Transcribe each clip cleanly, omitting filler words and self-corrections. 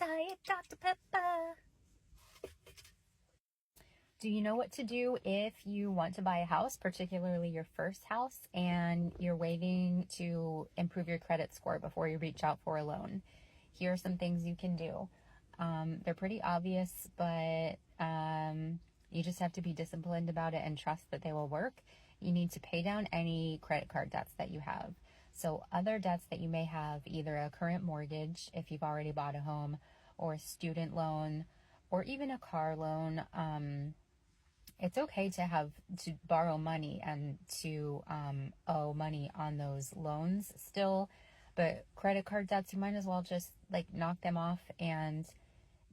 Diet Dr. Pepper. Do you know what to do if you want to buy a house, particularly your first house, and you're waiting to improve your credit score before you reach out for a loan? Here are some things you can do. They're pretty obvious, but you just have to be disciplined about it and trust that they will work. You need to pay down any credit card debts that you have. So other debts that you may have, either a current mortgage if you've already bought a home, or a student loan, or even a car loan. It's okay to borrow money and to owe money on those loans still, but credit card debts, you might as well just like knock them off, and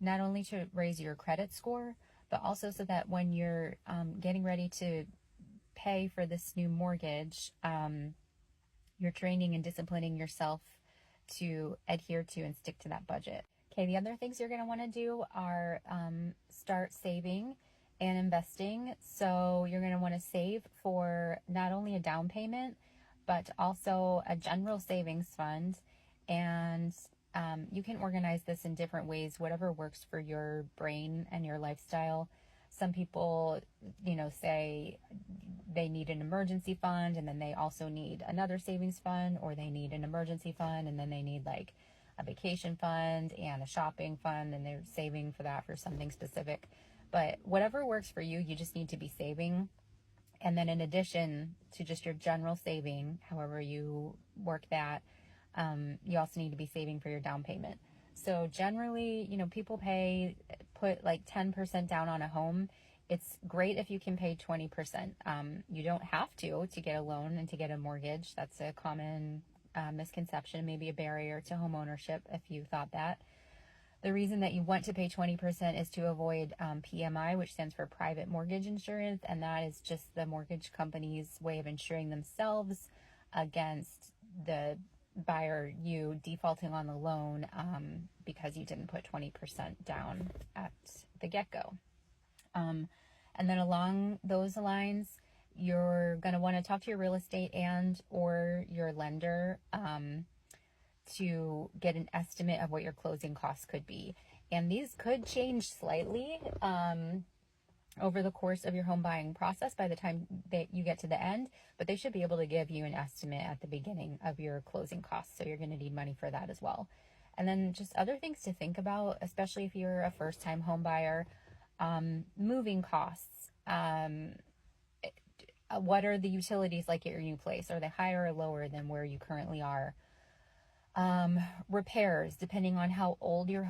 not only to raise your credit score, but also so that when you're getting ready to pay for this new mortgage, you're training and disciplining yourself to adhere to and stick to that budget. Okay, the other things you're going to want to do are start saving and investing. So you're going to want to save for not only a down payment, but also a general savings fund. And you can organize this in different ways, whatever works for your brain and your lifestyle. Some people, say they need an emergency fund, and then they also need another savings fund, or they need an emergency fund, and then they need like a vacation fund and a shopping fund, and they're saving for that for something specific. But whatever works for you, you just need to be saving. And then in addition to just your general saving, however you work that, you also need to be saving for your down payment. So generally, people put like 10% down on a home. It's great if you can pay 20%. You don't have to get a loan and to get a mortgage. That's a common misconception, maybe a barrier to home ownership if you thought that. The reason that you want to pay 20% is to avoid PMI, which stands for private mortgage insurance, and that is just the mortgage company's way of insuring themselves against the buyer, you defaulting on the loan because you didn't put 20% down at the get-go. And then along those lines, you're going to want to talk to your real estate and or your lender to get an estimate of what your closing costs could be. And these could change slightly over the course of your home buying process by the time that you get to the end, but they should be able to give you an estimate at the beginning of your closing costs. So you're going to need money for that as well. And then just other things to think about, especially if you're a first-time home buyer, moving costs. What are the utilities like at your new place? Are they higher or lower than where you currently are? Repairs, depending on how old your home